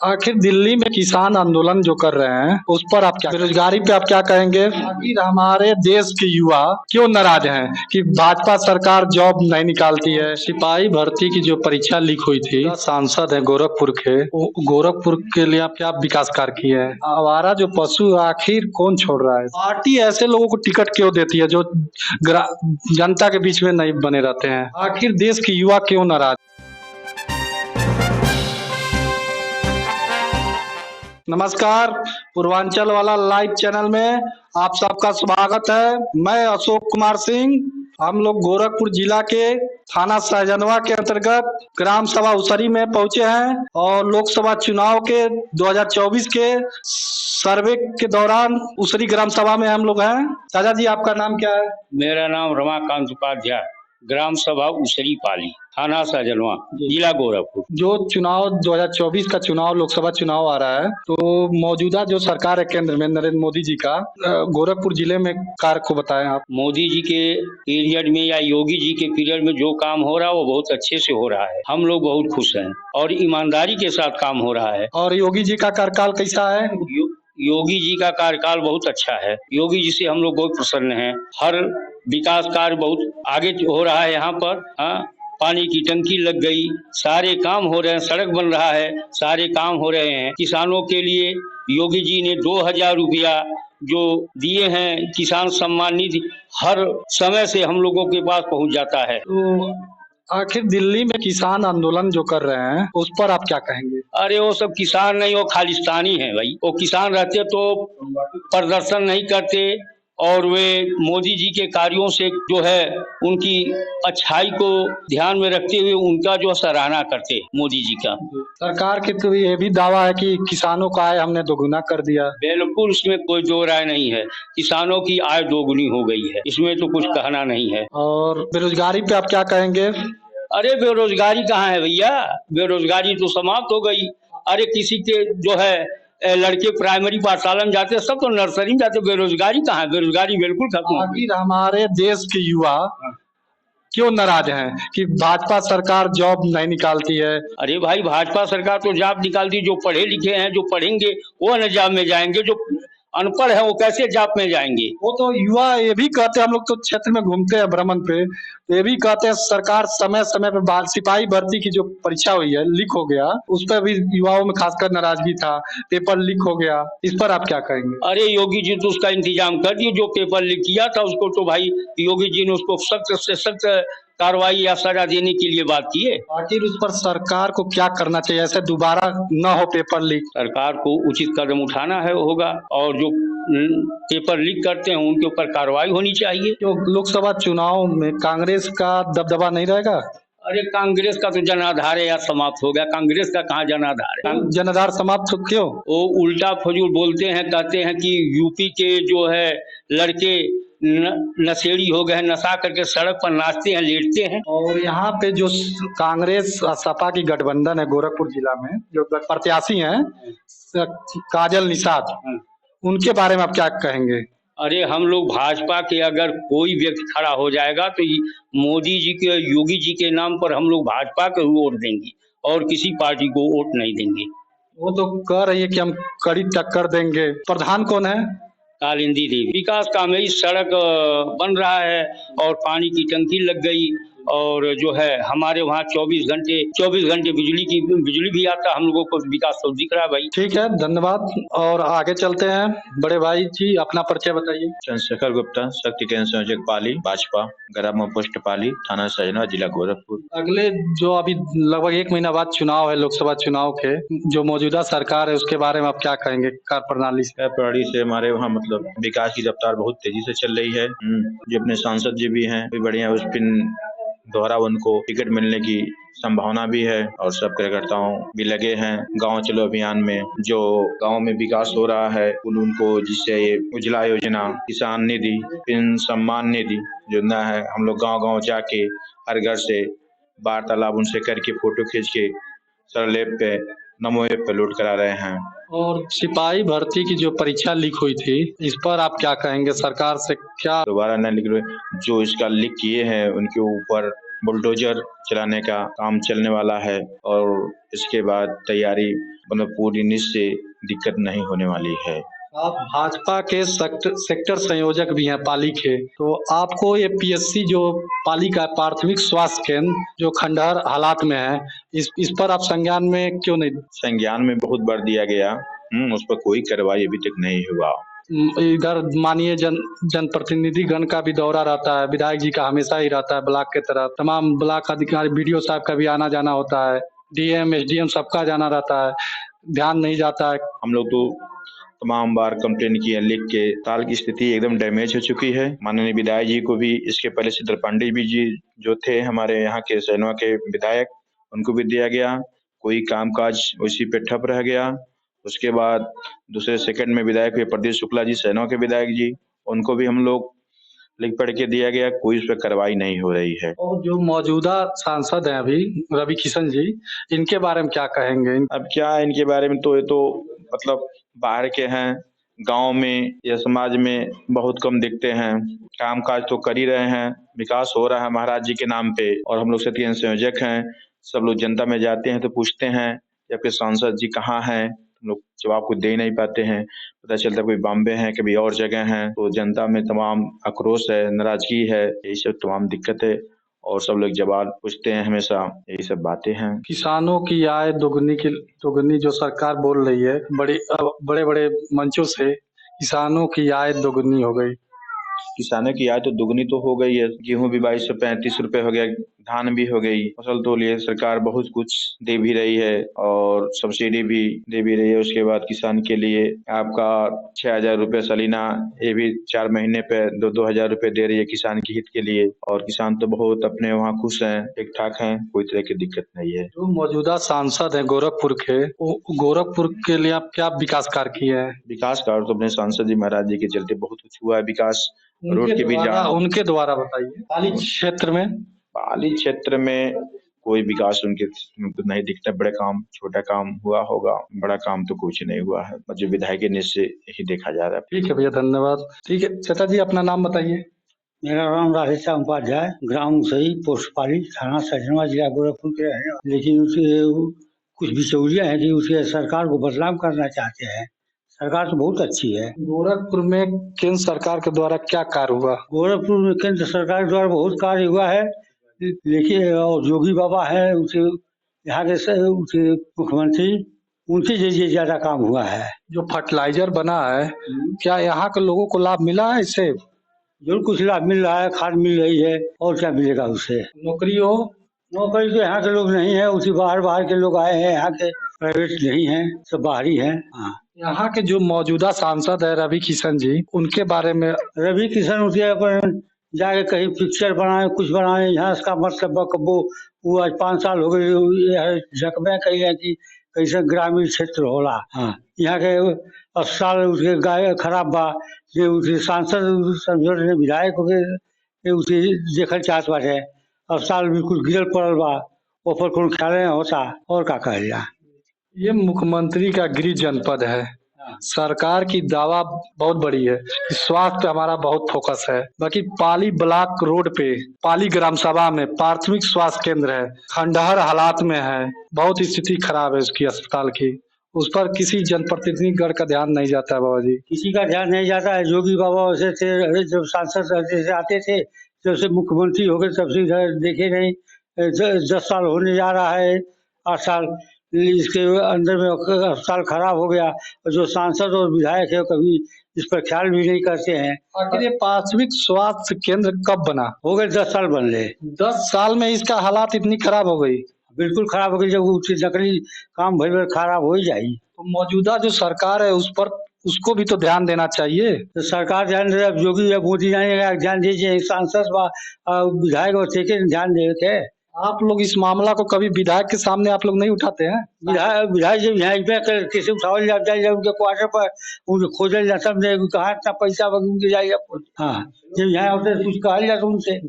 आखिर दिल्ली में किसान आंदोलन जो कर रहे हैं उस पर आप क्या, बेरोजगारी पे आप क्या कहेंगे? आखिर हमारे देश के युवा क्यों नाराज हैं कि भाजपा सरकार जॉब नहीं निकालती है? सिपाही भर्ती की जो परीक्षा लीक हुई थी, सांसद है गोरखपुर के, गोरखपुर के लिए आप क्या विकास कार्य किए हैं? आवारा जो पशु आखिर कौन छोड़ रहा है? पार्टी ऐसे लोगों को टिकट क्यों देती है जो जनता के बीच में नहीं बने रहते हैं? आखिर देश के युवा क्यों नाराज? नमस्कार, पूर्वांचल वाला लाइव चैनल में आप सबका स्वागत है। मैं अशोक कुमार सिंह। हम लोग गोरखपुर जिला के थाना सहजनवा के अंतर्गत ग्राम सभा उसरी में पहुंचे हैं और लोकसभा चुनाव के 2024 के सर्वे के दौरान उसरी ग्राम सभा में हम लोग हैं। चाचा जी, आपका नाम क्या है? मेरा नाम रमाकांत उपाध्याय, ग्राम सभा उसरी पाली, थाना सहजनवा, जिला गोरखपुर। जो चुनाव 2024 का चुनाव लोकसभा चुनाव आ रहा है, तो मौजूदा जो सरकार है केंद्र में नरेंद्र मोदी जी का, गोरखपुर जिले में कार्य को बताएं आप। मोदी जी के पीरियड में या योगी जी के पीरियड में जो काम हो रहा है वो बहुत अच्छे से हो रहा है। हम लोग बहुत खुश हैं और ईमानदारी के साथ काम हो रहा है। और योगी जी का कार्यकाल कैसा है? योगी जी का कार्यकाल बहुत अच्छा है। योगी जी से हम लोग बहुत प्रसन्न हैं। हर विकास कार्य बहुत आगे हो रहा है। यहाँ पर पानी की टंकी लग गई, सारे काम हो रहे हैं, सड़क बन रहा है, सारे काम हो रहे हैं। किसानों के लिए योगी जी ने 2000 रुपया जो दिए हैं, किसान सम्मान निधि हर समय से हम लोगों के पास पहुंच जाता है। तो आखिर दिल्ली में किसान आंदोलन जो कर रहे हैं उस पर आप क्या कहेंगे? अरे वो सब किसान नहीं, वो खालिस्तानी है भाई। वो किसान रहते तो प्रदर्शन नहीं करते और वे मोदी जी के कार्यों से जो है उनकी अच्छाई को ध्यान में रखते हुए उनका जो सराहना करते मोदी जी का। सरकार के तो ये भी दावा है कि किसानों का आय हमने दोगुना कर दिया। बिल्कुल, उसमें कोई दो राय नहीं है। किसानों की आय दोगुनी हो गई है, इसमें तो कुछ कहना नहीं है। और बेरोजगारी पे आप क्या कहेंगे? अरे बेरोजगारी कहाँ है भैया, बेरोजगारी तो समाप्त हो गई। अरे किसी के जो है लड़के प्राइमरी पाठशाला में जाते, सब तो नर्सरी में जाते, बेरोजगारी कहाँ है? बेरोजगारी बिल्कुल खत्म। आखिर हमारे देश के युवा क्यों नाराज हैं कि भाजपा सरकार जॉब नहीं निकालती है? अरे भाई, भाजपा सरकार तो जॉब निकालती। जो पढ़े लिखे हैं, जो पढ़ेंगे वो न जॉब में जाएंगे, जो अनपढ़ है वो कैसे जॉब में जाएंगे? वो तो युवा ये भी कहते हैं, हम लोग तो क्षेत्र में घूमते हैं भ्रमण पे, तो ये भी कहते हैं सरकार समय समय पे सिपाही भर्ती की जो परीक्षा हुई है लीक हो गया, उस पर भी युवाओं में खासकर नाराजगी था, पेपर लीक हो गया। इस पर आप क्या कहेंगे? अरे योगी जी तो उसका इंतजाम कर दिए। जो पेपर लीक किया था उसको तो भाई योगी जी ने उसको सख्त से सख्त कार्रवाई या सजा देने के लिए बात की है। आखिर उस पर सरकार को क्या करना चाहिए, ऐसे दोबारा न हो पेपर लीक? सरकार को उचित कदम उठाना है होगा और जो पेपर लीक करते हैं उनके ऊपर कार्रवाई होनी चाहिए। जो लोकसभा चुनाव में कांग्रेस का दबदबा नहीं रहेगा? अरे कांग्रेस का तो जनाधार यार समाप्त हो गया। कांग्रेस का कहाँ जनाधार है? जनाधार समाप्त क्यों? वो उल्टा फजूल बोलते हैं, कहते हैं कि यूपी के जो है लड़के नशेड़ी हो गए हैं, नशा करके सड़क पर नाचते हैं, लेटते हैं। और यहाँ पे जो कांग्रेस सपा की गठबंधन है गोरखपुर जिला में, जो प्रत्याशी हैं काजल निषाद, उनके बारे में आप क्या कहेंगे? अरे हम लोग भाजपा के अगर कोई व्यक्ति खड़ा हो जाएगा तो मोदी जी के, योगी जी के नाम पर हम लोग भाजपा को वोट देंगे और किसी पार्टी को वोट नहीं देंगे। वो तो कह रही है कि हम कड़ी टक्कर देंगे। प्रधान कौन है? कालिंदी देवी। विकास काम है, सड़क बन रहा है और पानी की टंकी लग गई और जो है हमारे वहाँ 24 घंटे बिजली भी आता। हम लोगों को विकास तो दिख रहा है भाई। ठीक है, धन्यवाद। और आगे चलते हैं। बड़े भाई जी, अपना परिचय बताइए। चंद्रशेखर गुप्ता, शक्ति केंद्र संयोजक पाली, भाजपा, ग्राम पोस्ट पाली, थाना सहजनवा, जिला गोरखपुर। अगले जो अभी लगभग 1 महीना बाद चुनाव है, लोकसभा चुनाव के, जो मौजूदा सरकार है उसके बारे में आप क्या कहेंगे? कार्य प्रणाली से हमारे वहाँ मतलब विकास की रफ्तार बहुत तेजी से चल रही है। जो अपने सांसद जी भी हैं, भी बढ़िया, उस पिन दोबारा उनको टिकट मिलने की संभावना भी है और सब कार्यकर्ताओं भी लगे हैं गांव चलो अभियान में। जो गांव में विकास हो रहा है उनको, जिससे ये उज्ज्वला योजना, किसान निधि, पिन सम्मान निधि योजना है, हम लोग गांव-गांव जाके हर घर से वार्तालाप उनसे करके फोटो खींच के सरल ऐप पे, नमो ऐप पे लोड करा रहे हैं। और सिपाही भर्ती की जो परीक्षा लीक हुई थी, इस पर आप क्या कहेंगे? सरकार से क्या दोबारा न लिख रहे, जो इसका लीक किए हैं उनके ऊपर बुलडोजर चलाने का काम चलने वाला है और इसके बाद तैयारी मतलब पूरी निश्चय दिक्कत नहीं होने वाली है। आप भाजपा के सेक्टर संयोजक भी हैं पाली के, तो आपको ये पीएससी जो पाली का प्राथमिक स्वास्थ्य केंद्र जो खंडहर हालात में है, इस पर आप संज्ञान में क्यों नहीं? संज्ञान में बहुत बार दिया गया, उस पर कोई कार्रवाई अभी तक नहीं हुआ। इधर माननीय जनप्रतिनिधि गण का भी दौरा रहता है, विधायक जी का हमेशा ही रहता है ब्लॉक के तरफ, तमाम ब्लॉक अधिकारी बीडीओ साहब का भी आना जाना होता है, डीएम एसडीएम सबका जाना रहता है, ध्यान नहीं जाता है। हम लोग तो तमाम बार कंप्लेन किए लिख के, ताल की स्थिति एकदम डैमेज हो चुकी है। माननीय विधायक जी को भी इसके पहले शीतल पांडे जी जो थे हमारे यहाँ के सैनवा के विधायक, उनको भी दिया गया, कोई कामकाज उसी पे ठप रह गया। उसके बाद दूसरे सेकंड में विधायक हुए प्रदीप शुक्ला जी सैनवा के विधायक जी, उनको भी हम लोग लिख पढ़ के दिया गया, कोई उस पर कार्रवाई नहीं हो रही है। और जो मौजूदा सांसद हैं अभी रवि किशन जी, इनके बारे में क्या कहेंगे? अब क्या इनके बारे में तो ये तो मतलब बाहर के हैं, गांव में या समाज में बहुत कम दिखते हैं, कामकाज तो कर ही रहे हैं, विकास हो रहा है महाराज जी के नाम पे। और हम लोग क्षेत्रीय संयोजक हैं, सब लोग जनता में जाते हैं तो पूछते हैं कि आपके सांसद जी कहाँ हैं, हम लोग जवाब को दे ही नहीं पाते हैं, पता चलता कोई बॉम्बे है कभी और जगह है। तो जनता में तमाम आक्रोश है, नाराजगी है, यही सब तमाम दिक्कत है और सब लोग जवाब पूछते हैं हमेशा, यही सब बातें हैं। किसानों की आय दोगुनी जो सरकार बोल रही है, बड़े बड़े मंचों से किसानों की आय दोगुनी हो गई। किसानों की आय तो दुगनी तो हो गई है, गेहूं भी 2235 रुपए हो गया, धान भी हो गई, फसल तो लिए सरकार बहुत कुछ दे भी रही है और सब्सिडी भी दे भी रही है। उसके बाद किसान के लिए आपका 6000 रुपए सालीना, ये भी 4 महीने पे 2-2 हजार रुपए दे रही है किसान के हित के लिए। और किसान तो बहुत अपने वहाँ खुश हैं, ठीक ठाक हैं, कोई तरह की दिक्कत नहीं है। जो मौजूदा सांसद है गोरखपुर के, गोरखपुर के लिए आप क्या विकास कार्य किए हैं? विकास कार्य तो अपने सांसद जी महाराज जी के चलते बहुत कुछ हुआ है विकास। रोड के भी उनके द्वारा बताइए। पाली क्षेत्र में कोई विकास उनके नहीं दिखता। बड़े काम, छोटा काम हुआ होगा, बड़ा काम तो कुछ नहीं हुआ है, जो विधायक के निश्चय ही देखा जा रहा है। ठीक है भैया, धन्यवाद। ठीक है चाचा जी, अपना नाम बताइए। मेरा नाम राधेश्याम उपाध्याय, ग्राम मुसई, पोस्ट पाली, थाना सजनवा, जिला गोरखपुर के हैं। लेकिन उसे कुछ बिचौलिया है कि उसे सरकार को बदनाम करना चाहते हैं। सरकार तो बहुत अच्छी है। गोरखपुर में केंद्र सरकार के द्वारा क्या कार्य हुआ? गोरखपुर में केंद्र सरकार द्वारा बहुत कार्य हुआ है, लेकिन और योगी बाबा है, उसे यहाँ के उसे मुख्यमंत्री, उनके जरिए ज्यादा काम हुआ है। जो फर्टिलाइजर बना है, क्या यहाँ के लोगों को लाभ मिला है इससे? जो कुछ लाभ मिल रहा है, खाद मिल रही है, और क्या मिलेगा उससे? नौकरी तो यहाँ के लोग नहीं है, उसी बाहर के लोग आए हैं, यहाँ के प्राइवेट नहीं है, सब बाहरी है। हाँ, यहाँ के जो मौजूदा सांसद है रवि किशन जी, उनके बारे में? रवि किशन उनके अपन जाके कहीं पिक्चर बनाए, कुछ बनाए, यहाँ का मतलब वो आज 5 साल हो गए झकमे कही है कि कैसे ग्रामीण क्षेत्र होला। हाँ, यहाँ के अस्पताल उसके गाय खराब बा, ये उसे सांसद समझो विधायक हो गए, उसे देखल चाहत बाटे, अस्पताल बिल्कुल गिरल पड़ल बा, ऊपर कोनो ख्याल नहीं होता, और का कहल जा। ये मुख्यमंत्री का गृह जनपद है, सरकार की दावा बहुत बड़ी है कि स्वास्थ्य पे हमारा बहुत फोकस है, बाकी पाली ब्लॉक रोड पे पाली ग्राम सभा में प्राथमिक स्वास्थ्य केंद्र है, खंडहर हालात में है, बहुत स्थिति खराब है उसकी अस्पताल की, उस पर किसी जनप्रतिनिधि गण का ध्यान नहीं जाता है। बाबा जी, किसी का ध्यान नहीं जाता है। योगी बाबा वैसे थे, जब सांसद आते थे, जब से मुख्यमंत्री हो गए तब से इधर देखे नहीं। 10 साल होने जा रहा है, 8 साल, इसके अंदर में अस्पताल खराब हो गया, और जो सांसद और विधायक है कभी इस पर ख्याल भी नहीं करते हैं। आखिर ये प्राथमिक स्वास्थ्य केंद्र कब बना? हो गए 10 साल बन ले। 10 साल में इसका हालात इतनी खराब हो गई? बिल्कुल खराब हो गई, जब उसकी नकली काम भर खराब हो ही जाएगी। तो मौजूदा जो सरकार है उस पर, उसको भी तो ध्यान देना चाहिए। तो सरकार ध्यान दे, अब योगी या मोदी ध्यान दीजिए, सांसद विधायक और ध्यान देते। आप लोग इस मामला को कभी विधायक के सामने आप लोग नहीं उठाते हैं? विधायक जब यहाँ किसी उठावल जाता है, उनके क्वार्टर पर उनको खोजल जाता है, कहाँ इतना पैसा उनके जाएगा। हाँ, जब यहाँ होते कुछ कहा जाता उनसे।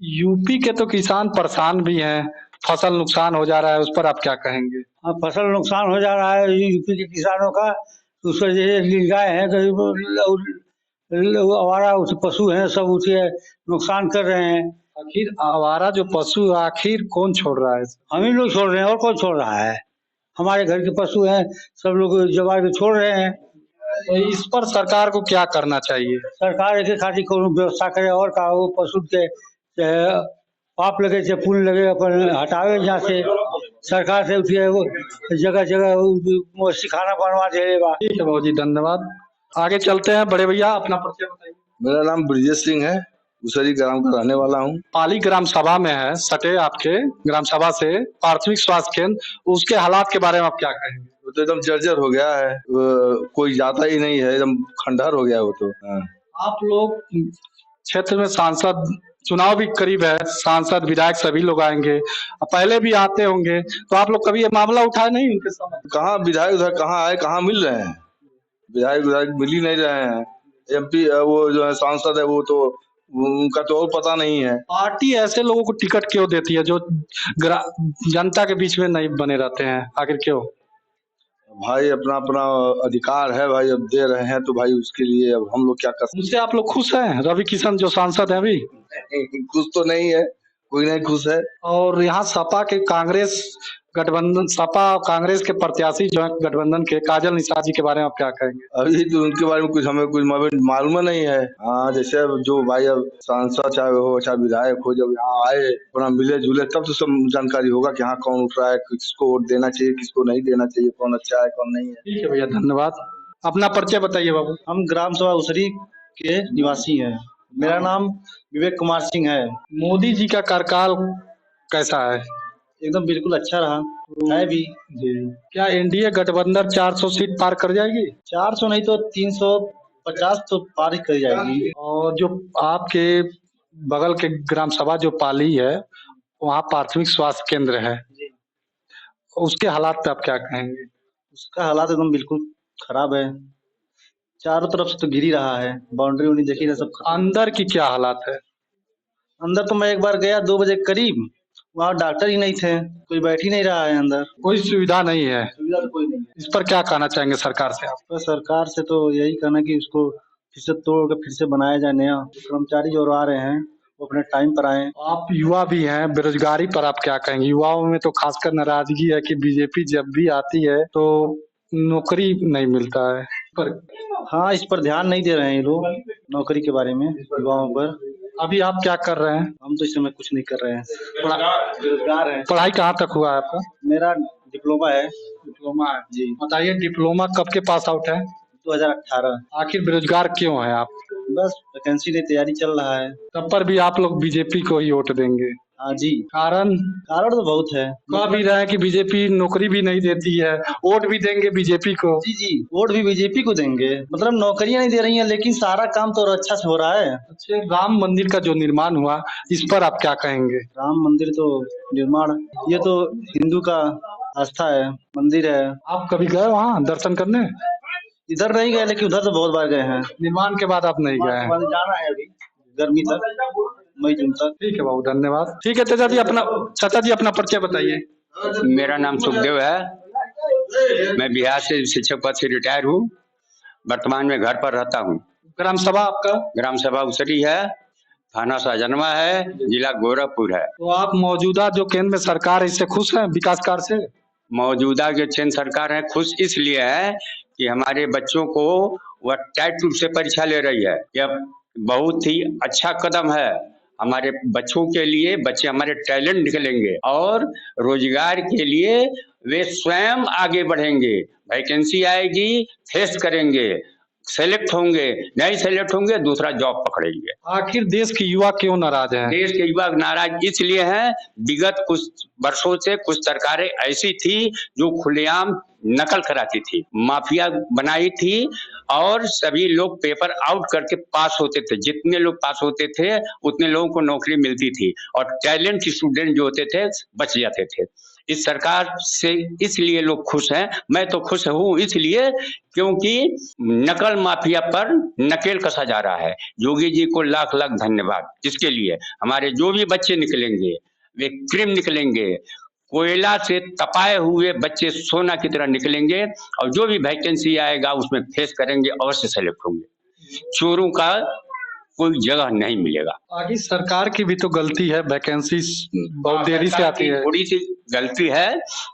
यूपी के तो किसान परेशान भी हैं, फसल नुकसान हो जा रहा है, उस पर आप क्या कहेंगे? हाँ, फसल नुकसान हो जा रहा है यूपी के किसानों का, उस पर जैसे गाय है, आवारा पशु हैं, सब उसे नुकसान कर रहे हैं। आखिर आवारा जो पशु आखिर कौन छोड़ रहा है? हम ही लोग छोड़ रहे हैं और कौन छोड़ रहा है। हमारे घर के पशु हैं, सब लोग जवा के छोड़ रहे हैं। तो इस पर सरकार को क्या करना चाहिए? सरकार एके खातिर कोनो व्यवस्था करे और का वो पशु के पाप लगे से पुण्य लगे अपन हटावे यहाँ से। सरकार से उठिए वो जगह जगह वो सिखाना बनवा दे बा। ठीक है बाबू जी, धन्यवाद। आगे चलते हैं। बड़े भैया अपना परिचय बताइए। मेरा नाम ब्रिजेश सिंह है, उसरी ग्राम का रहने वाला हूँ। पाली ग्राम सभा में है, सटे आपके ग्राम सभा से प्राथमिक स्वास्थ्य केंद्र, उसके हालात के बारे में आप क्या कहेंगे? वो तो एकदम जर्जर हो गया है, कोई जाता ही नहीं है, एकदम खंडहर हो गया वो तो। हाँ। आप लोग क्षेत्र में सांसद, चुनाव भी करीब है, सांसद विधायक सभी लोग आएंगे, पहले भी आते होंगे, तो आप लोग कभी ये मामला उठाए नहीं उनके सामने? कहाँ विधायक उधर कहाँ आए, कहाँ मिल रहे हैं? विधायक मिल ही नहीं रहे हैं। MP वो जो है सांसद है वो तो उनका तो और पता नहीं है। पार्टी ऐसे लोगों को टिकट क्यों देती है जो जनता के बीच में नहीं बने रहते हैं, आखिर क्यों? भाई अपना अपना अधिकार है भाई, अब दे रहे हैं तो भाई उसके लिए अब हम लोग क्या कर सकते उनसे आप लोग खुश हैं? रवि किशन जो सांसद है अभी, हैं? खुश तो नहीं है, कोई नहीं खुश है। और यहाँ सपा के कांग्रेस गठबंधन, सपा और कांग्रेस के प्रत्याशी जो है गठबंधन के, काजल निषाद जी के बारे में आप क्या कहेंगे? अभी तो उनके बारे में कुछ हमें कुछ मालूम नहीं है। हाँ, जैसे अब जो भाई अब सांसद चाहे हो चाहे विधायक हो, जब यहाँ आए अपना मिले जुले तब तो सब जानकारी होगा कि हाँ कौन उठ रहा है, किसको वोट देना चाहिए, किसको नहीं देना चाहिए, कौन अच्छा है कौन नहीं है। ठीक है भैया, धन्यवाद। अपना परिचय बताइए बाबू। हम ग्राम सभा उसरी के निवासी हैं। मेरा नाम विवेक कुमार सिंह है। मोदी जी का कार्यकाल कैसा है? एकदम बिल्कुल अच्छा रहा है भी। जी, क्या एनडीए गठबंधन 400 सीट पार कर जाएगी? 400 नहीं तो 350 तो पार ही कर जाएगी। और जो आपके बगल के ग्राम सभा जो पाली है, वहाँ प्राथमिक स्वास्थ्य केंद्र है, उसके हालात पे आप क्या कहेंगे? उसका हालात एकदम बिल्कुल खराब है, चारों तरफ से तो गिर ही रहा है, बाउंड्री उन्नी देखी ना सब। अंदर की क्या हालात है? अंदर तो मैं एक बार गया 2 बजे करीब, वहाँ डॉक्टर ही नहीं थे, कोई बैठ ही नहीं रहा है अंदर, कोई सुविधा नहीं है। सुविधा तो कोई नहीं है। इस पर क्या कहना चाहेंगे सरकार से आप? तो सरकार से तो यही कहना कि उसको फिर से तोड़ के फिर से बनाया जाए नया। कर्मचारी जो आ रहे हैं वो अपने टाइम पर आए। आप युवा भी हैं, बेरोजगारी पर आप क्या कहेंगे? युवाओं में तो खासकर नाराजगी है कि बीजेपी जब भी आती है तो नौकरी नहीं मिलता है। पर हाँ, इस पर ध्यान नहीं दे रहे हैं ये लोग, नौकरी के बारे में युवाओं पर। अभी आप क्या कर रहे हैं? हम तो इस समय कुछ नहीं कर रहे हैं, बेरोजगार हैं। पढ़ाई कहाँ तक हुआ है आपका? मेरा डिप्लोमा है। डिप्लोमा है जी। बताइए, डिप्लोमा कब के पास आउट है? 2018। आखिर बेरोजगार क्यों है आप? बस वैकेंसी की तैयारी चल रहा है। तब पर भी आप लोग बीजेपी को ही वोट देंगे? हाँ जी, कारण कारण तो बहुत है। कह भी रहे हैं कि बीजेपी नौकरी भी नहीं देती है, वोट भी देंगे बीजेपी को। जी जी, वोट भी बीजेपी को देंगे, मतलब नौकरियां नहीं दे रही हैं लेकिन सारा काम तो अच्छा से हो रहा है। अच्छा, राम मंदिर का जो निर्माण हुआ, इस पर आप क्या कहेंगे? राम मंदिर तो निर्माण, ये तो हिंदू का आस्था है, मंदिर है। आप कभी गए वहाँ दर्शन करने? इधर नहीं गए लेकिन उधर तो बहुत बार गए हैं। निर्माण के बाद आप नहीं गए हैं? जाना है अभी गर्मी तक, मई जून तक। ठीक है बाबू, धन्यवाद। ठीक है चाचा जी, अपना परिचय बताइए। मेरा नाम सुखदेव है। मैं बिहार से शिक्षक पद से रिटायर हूँ। वर्तमान में घर पर रहता हूँ। ग्राम सभा आपका? ग्राम सभा उसरी है, थाना सहजनवा है, जिला गोरखपुर है। तो आप मौजूदा जो केंद्र में सरकार है, इससे खुश हैं, विकास कार्य से? मौजूदा जो केंद्र सरकार है खुश इसलिए है कि हमारे बच्चों को वह टाइट रूप से परीक्षा ले रही है। यह बहुत ही अच्छा कदम है हमारे बच्चों के लिए। बच्चे हमारे टैलेंट निकलेंगे और रोजगार के लिए वे स्वयं आगे बढ़ेंगे। वैकेंसी आएगी, फेस करेंगे, सेलेक्ट होंगे, नहीं सेलेक्ट होंगे दूसरा जॉब पकड़ेंगे। आखिर देश के युवा क्यों नाराज हैं? देश के युवा नाराज इसलिए हैं, विगत कुछ वर्षों से कुछ सरकारें ऐसी थी जो खुलेआम नकल कराती थी, माफिया बनाई थी और सभी लोग पेपर आउट करके पास होते थे। जितने लोग पास होते थे उतने लोगों को नौकरी मिलती थी और टैलेंट स्टूडेंट जो होते थे बच जाते थे। इस सरकार से इसलिए लोग खुश हैं। मैं तो खुश हूँ इसलिए क्योंकि नकल माफिया पर नकेल कसा जा रहा है। योगी जी को लाख लाख धन्यवाद इसके लिए। हमारे जो भी बच्चे निकलेंगे वे क्रीम निकलेंगे, कोयला से तपाए हुए बच्चे सोना की तरह निकलेंगे और जो भी वैकेंसी आएगा उसमें फेस करेंगे, अवश्य सेलेक्ट होंगे। चोरों का कोई जगह नहीं मिलेगा। आगे सरकार की भी तो गलती है, वैकेंसी बहुत देरी से आती है। थोड़ी सी गलती है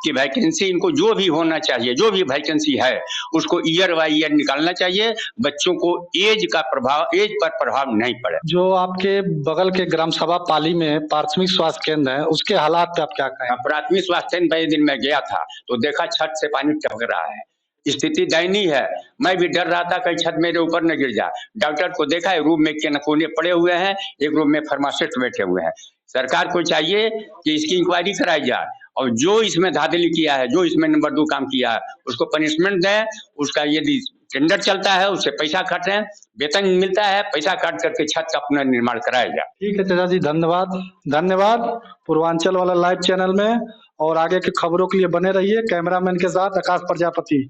कि वैकेंसी इनको जो भी होना चाहिए, जो भी वैकेंसी है उसको ईयर बाय ईयर निकालना चाहिए। बच्चों को एज पर प्रभाव नहीं पड़े। जो आपके बगल के ग्राम सभा पाली में प्राथमिक स्वास्थ्य केंद्र है, उसके हालात पे आप क्या कहें? प्राथमिक स्वास्थ्य केंद्र पहले दिन मैं गया था तो देखा छत से पानी टपक रहा है, स्थिति दयनीय है। मैं भी डर रहा था कहीं छत मेरे ऊपर न गिर जाए। डॉक्टर को देखा है, रूम में के कोने पड़े हुए हैं, एक रूम में फार्मासिस्ट बैठे हुए हैं। सरकार को चाहिए कि इसकी इंक्वायरी कराई जाए और जो इसमें धांधली किया है, जो इसमें नंबर 2 काम किया है, उसको पनिशमेंट दें। उसका यदि टेंडर चलता है उससे पैसा काटें, वेतन मिलता है, पैसा काट करके छत का अपना निर्माण कराया जाए। ठीक है चाचा जी, धन्यवाद। धन्यवाद पूर्वांचल वाला लाइव चैनल में, और आगे की खबरों के लिए बने रहिए। कैमरामैन के साथ आकाश प्रजापति।